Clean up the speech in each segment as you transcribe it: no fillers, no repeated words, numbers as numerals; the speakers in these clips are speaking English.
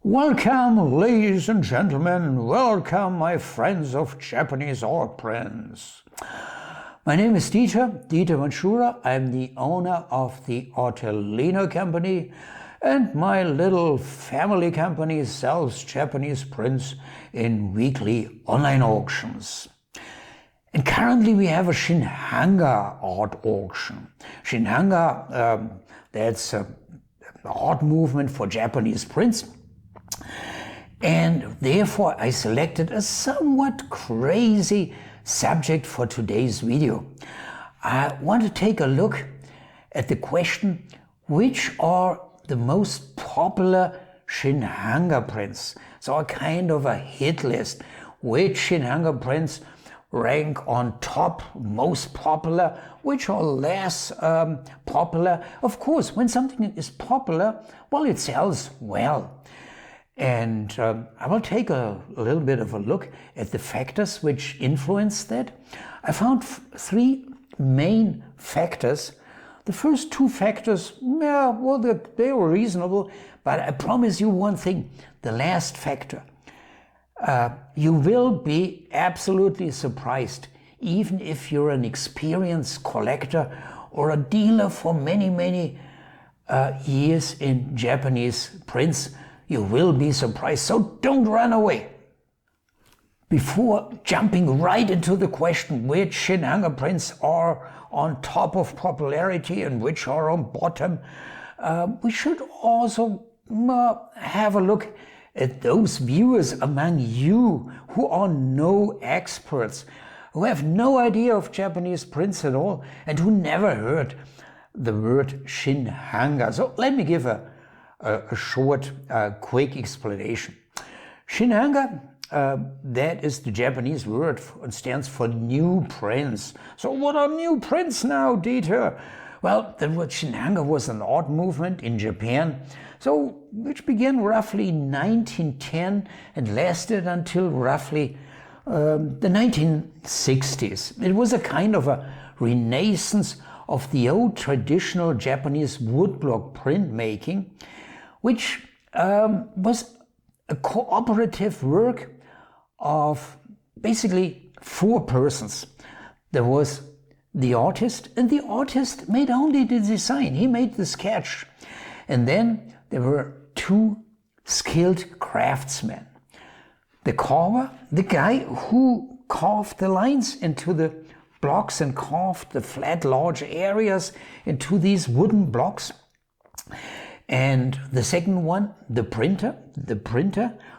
Welcome, ladies and gentlemen, welcome my friends of Japanese Art Prince. My name is Dieter Ventura. I'm the owner of the Artelino company, and my little family company sells Japanese prints in weekly online auctions. And currently we have a Shin Hanga art auction. Shin Hanga, that's an art movement for Japanese prints. And therefore I selected a somewhat crazy subject for today's video. I want to take a look at the question, which are the most popular Shin Hanga prints? So a kind of a hit list. Which Shin Hanga prints rank on top, most popular, which are less popular? Of course, when something is popular, well, it sells well. And I will take a little bit of a look at the factors which influence that. I found three main factors. The first two factors, yeah, well, they were reasonable, but I promise you one thing, the last factor. You will be absolutely surprised, even if you're an experienced collector or a dealer for many years in Japanese prints. You will be surprised, so don't run away. Before jumping right into the question which Shin Hanga prints are on top of popularity and which are on bottom, we should also have a look at those viewers among you who are no experts, who have no idea of Japanese prints at all, and who never heard the word Shin Hanga. So let me give a short, quick explanation. Shin Hanga, that is the Japanese word and stands for new prints. So what are new prints now, Dieter? Well, the word Shin Hanga was an art movement in Japan, so which began roughly 1910 and lasted until roughly the 1960s. It was a kind of a renaissance of the old traditional Japanese woodblock printmaking, which was a cooperative work of basically four persons. There was the artist, and the artist made only the design. He made the sketch. And then there were two skilled craftsmen. The carver, the guy who carved the lines into the blocks and carved the flat large areas into these wooden blocks. And the second one, the printer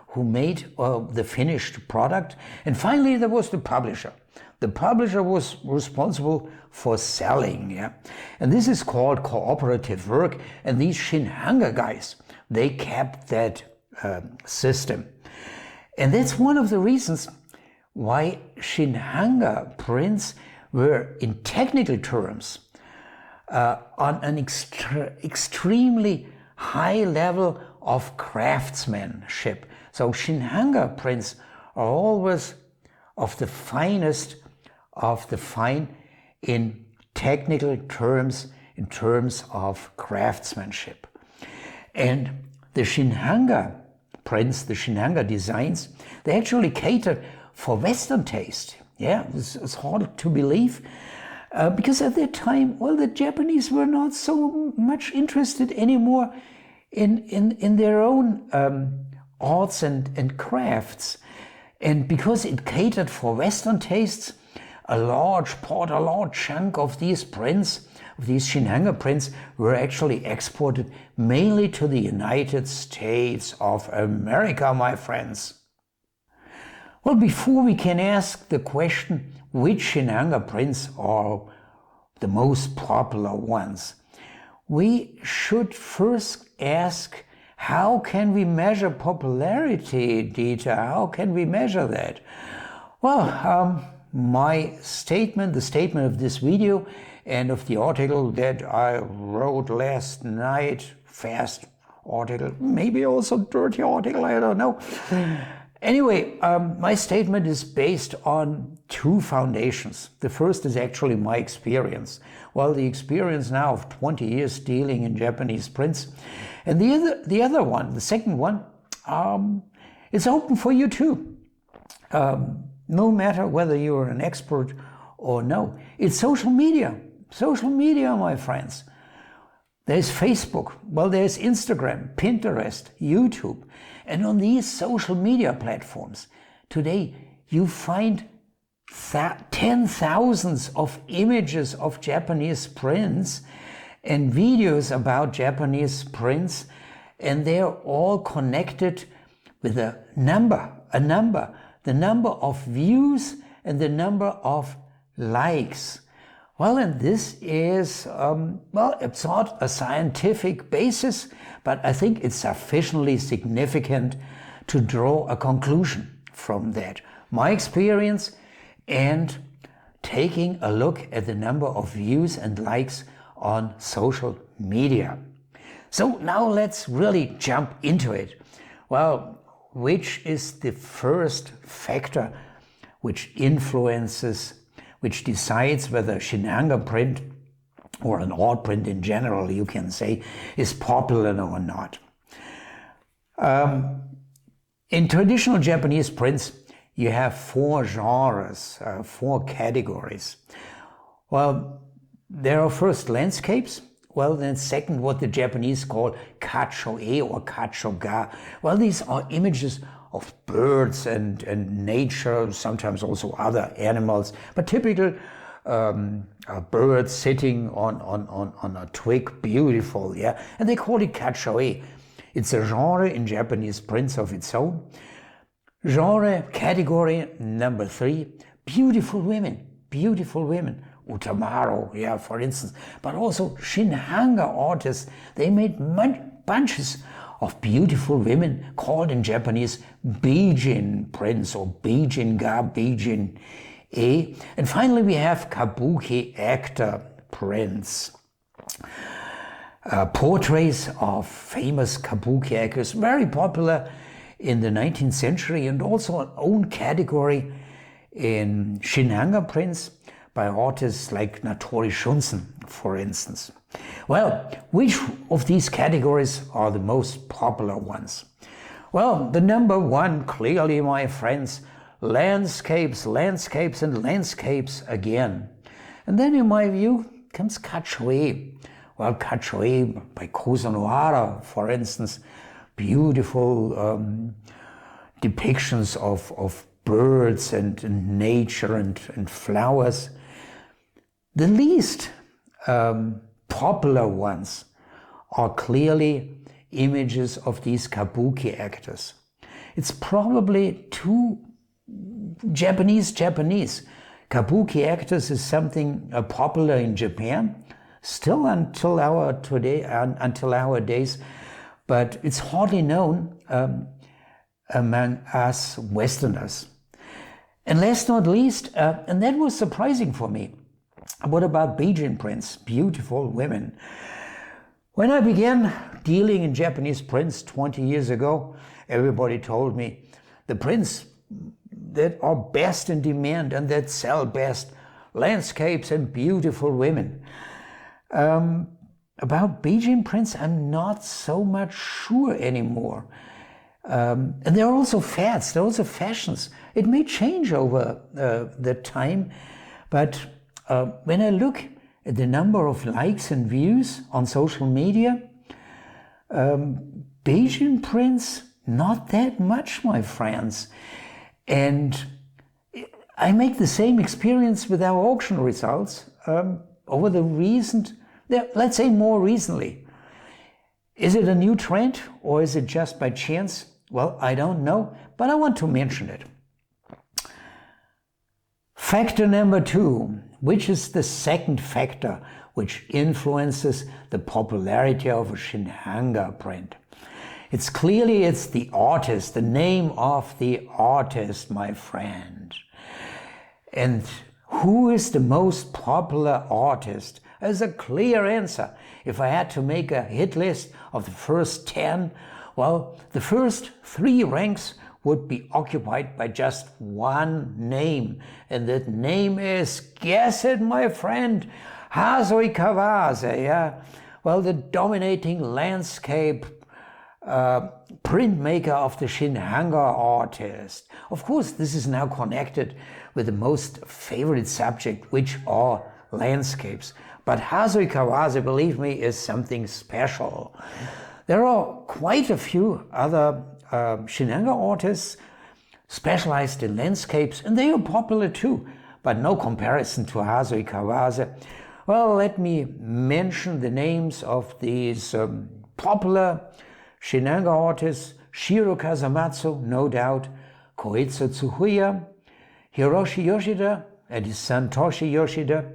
who made the finished product. And finally, there was the publisher. The publisher was responsible for selling. Yeah? And this is called cooperative work. And these Shin Hanga guys, they kept that system. And that's one of the reasons why Shin Hanga prints were, in technical terms, on an extremely high level of craftsmanship. So Shin Hanga prints are always of the finest of the fine in technical terms, in terms of craftsmanship. And the Shin Hanga prints, the Shin Hanga designs, they actually cater for Western taste. Yeah, it's hard to believe. Because at that time, well, the Japanese were not so much interested anymore in their own arts and crafts. And because it catered for Western tastes, a large chunk of these prints, of these Shin Hanga prints, were actually exported mainly to the United States of America, my friends. Well, before we can ask the question, which Shin Hanga prints are the most popular ones, we should first ask, how can we measure popularity, Dieter? How can we measure that? Well, my statement, the statement of this video and of the article that I wrote last night, fast article, maybe also dirty article, I don't know. Anyway, my statement is based on two foundations. The first is actually my experience. Well, the experience now of 20 years dealing in Japanese prints. And the other one, the second one, it's open for you too. No matter whether you're an expert or no. It's social media. Social media, my friends. There's Facebook, well, there's Instagram, Pinterest, YouTube. And on these social media platforms, today you find 10,000s of images of Japanese prints and videos about Japanese prints, and they're all connected with a number, the number of views and the number of likes. Well, and this is, it's not a scientific basis, but I think it's sufficiently significant to draw a conclusion from that. My experience and taking a look at the number of views and likes on social media. So now let's really jump into it. Well, which is the first factor which influences, which decides whether Shin Hanga print or an art print in general, you can say, is popular or not? In traditional Japanese prints, you have 4 genres, 4 categories. Well, there are first landscapes. Well, then second, what the Japanese call kacho-e or kacho-ga. Well, these are images of birds and nature, sometimes also other animals, but typical birds sitting on a twig, beautiful, yeah. And they call it kacho-e. It's a genre in Japanese prints of its own. Genre category number 3, beautiful women, Utamaro, yeah, for instance, but also Shin Hanga artists. They made bunches of beautiful women called in Japanese Beijing Prince or Beijing-ga, Beijing-e. And finally we have kabuki actor prints. Portraits of famous kabuki actors, very popular in the 19th century, and also an own category in Shin Hanga prints by artists like Natori Shunsen, for instance. Well, which of these categories are the most popular ones? Well, the number 1, clearly, my friends, landscapes and landscapes again. And then in my view comes kacho-e. Well, kacho-e by Kusunohara, for instance, beautiful depictions of birds and nature and flowers. The least popular ones are clearly images of these kabuki actors. It's probably too Japanese. Kabuki actors is something popular in Japan, still until our days, but it's hardly known among us Westerners. And last not least, and that was surprising for me, what about Beijing Prince, beautiful women? When I began dealing in Japanese prints 20 years ago, everybody told me the prints that are best in demand and that sell best, landscapes and beautiful women. About Beijing prints, I'm not so much sure anymore. And there are also fads, there are also fashions. It may change over the time, but when I look at the number of likes and views on social media, Beijing prints, not that much, my friends. And I make the same experience with our auction results over the recent, let's say more recently. Is it a new trend or is it just by chance? Well, I don't know, but I want to mention it. Factor number 2, which is the second factor which influences the popularity of a Shin Hanga print. It's the artist, the name of the artist, my friend. And who is the most popular artist? As a clear answer. If I had to make a hit list of the first 10, well, the first 3 ranks would be occupied by just one name. And that name is, guess it, my friend, Hasui Kawase, yeah? Well, the dominating landscape printmaker of the Shin Hanga artist. Of course, this is now connected with the most favorite subject, which are landscapes. But Hasui Kawase, believe me, is something special. There are quite a few other Shin Hanga artists specialized in landscapes, and they are popular too, but no comparison to Hasui Kawase. Well, let me mention the names of these popular Shin Hanga artists: Shiro Kazamatsu, no doubt, Koitsu Tsuhuya, Hiroshi Yoshida and his son Toshi Yoshida,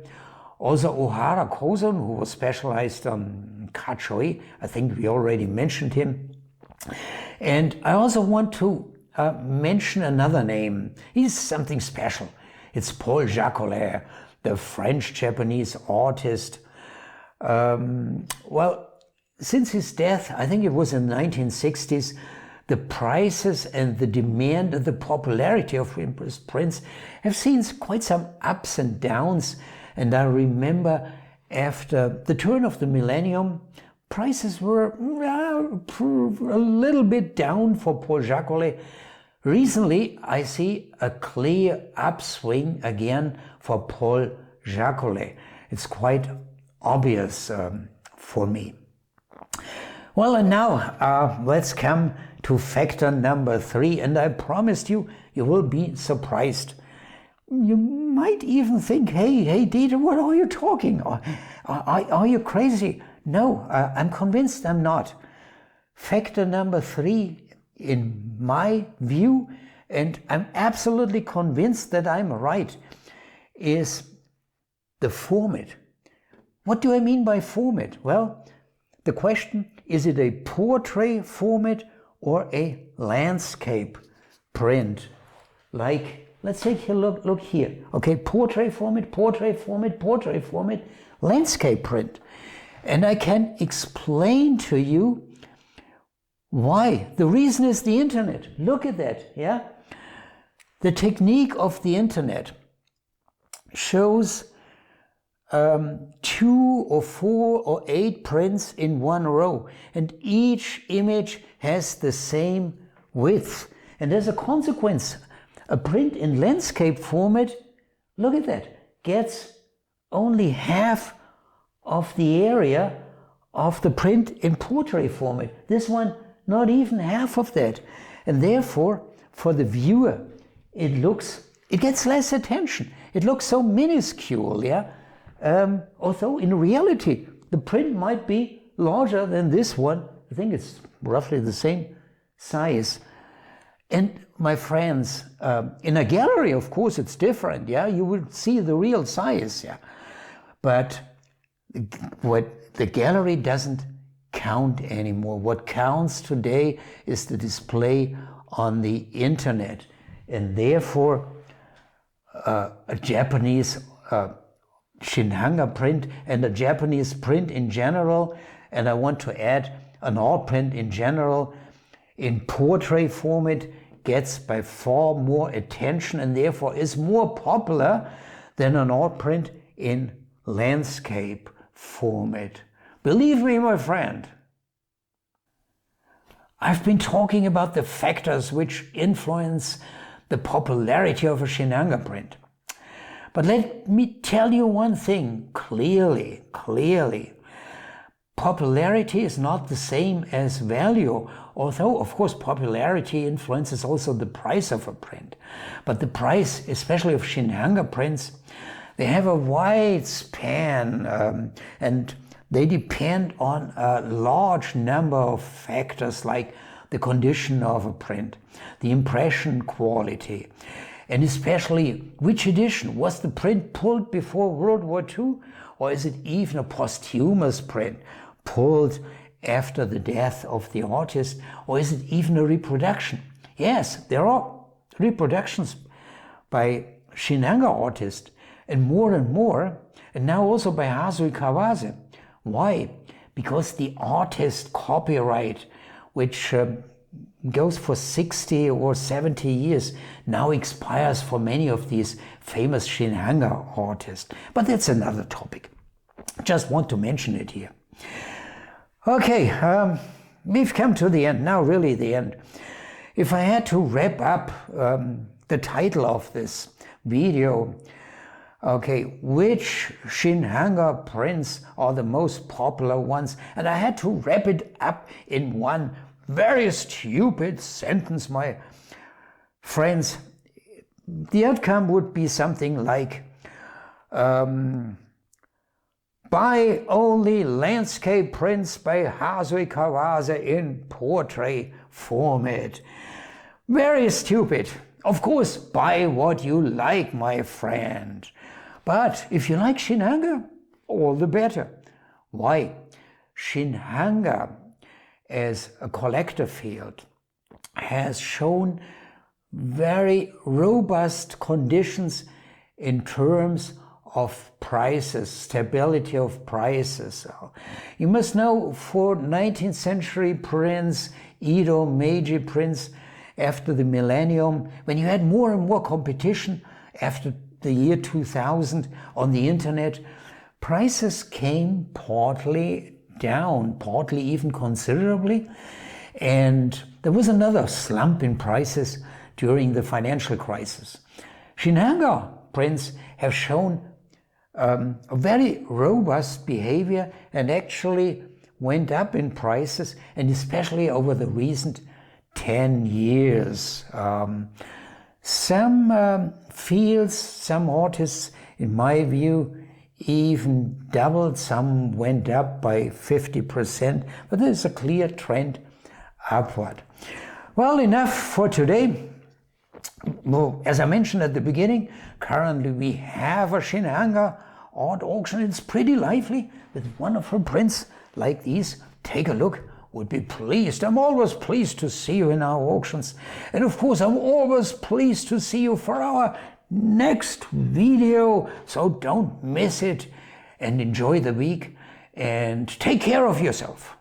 also Ohara Kozan, who was specialized on kacho-e. I think we already mentioned him. And I also want to mention another name. He's something special. It's Paul Jacolet, the French-Japanese artist. Well, since his death, I think it was in the 1960s, the prices and the demand and the popularity of Prince have seen quite some ups and downs. And I remember after the turn of the millennium, prices were a little bit down for Paul Jacolet. Recently, I see a clear upswing again for Paul Jacolet. It's quite obvious for me. Well, and now let's come to factor number 3, and I promised you, you will be surprised. You might even think, hey, Dieter, what are you talking? Are you crazy? No, I'm convinced I'm not. Factor number 3, in my view, and I'm absolutely convinced that I'm right, is the format. What do I mean by format? Well, the question, is it a portrait format or a landscape print? Like, let's take a look here. Okay, portrait format, portrait format, portrait format, landscape print. And I can explain to you why. The reason is the internet. Look at that, yeah? The technique of the internet shows 2 or 4 or 8 prints in one row, and each image has the same width. And as a consequence, a print in landscape format, look at that, gets only half of the area of the print in portrait format. This one, not even half of that. And therefore, for the viewer, it gets less attention. It looks so minuscule, yeah? Although in reality, the print might be larger than this one. I think it's roughly the same size. And my friends, in a gallery, of course, it's different, yeah? You would see the real size, yeah? But what the gallery doesn't count anymore. What counts today is the display on the internet. And therefore, a Japanese Shin Hanga print and a Japanese print in general, and I want to add an art print in general, in portrait format, gets by far more attention and therefore is more popular than an art print in landscape format. Believe me, my friend. I've been talking about the factors which influence the popularity of a Shin Hanga print. But let me tell you one thing clearly. Popularity is not the same as value, although of course popularity influences also the price of a print. But the price, especially of Shin Hanga prints, they have a wide span and they depend on a large number of factors like the condition of a print, the impression quality, and especially which edition. Was the print pulled before World War II, or is it even a posthumous print pulled after the death of the artist, or is it even a reproduction? Yes, there are reproductions by Shin Hanga artists, and more, and now also by Hasui Kawase. Why? Because the artist copyright, which goes for 60 or 70 years, now expires for many of these famous Shin Hanga artists. But that's another topic. Just want to mention it here. Okay, we've come to the end, now really the end. If I had to wrap up the title of this video, okay, which Shin Hanga prints are the most popular ones, and I had to wrap it up in one very stupid sentence, my friends, the outcome would be something like, buy only landscape prints by Hasui Kawase in portrait format. Very stupid. Of course, buy what you like, my friend. But if you like Shin Hanga, all the better. Why? Shin Hanga as a collector field has shown very robust conditions in terms of prices, stability of prices. You must know, for 19th century prints, Edo, Meiji prints, after the millennium, when you had more and more competition after the year 2000 on the internet, prices came partly down, partly even considerably, and there was another slump in prices during the financial crisis. Shin Hanga prints have shown a very robust behavior and actually went up in prices, and especially over the recent 10 years. Some fields, some artists, in my view, even doubled, some went up by 50%, but there's a clear trend upward. Well, enough for today. Well, as I mentioned at the beginning, currently we have a Shin Hanga art auction. It's pretty lively with wonderful prints like these. Take a look, would be pleased. I'm always pleased to see you in our auctions. And of course, I'm always pleased to see you for our next video. So don't miss it and enjoy the week and take care of yourself.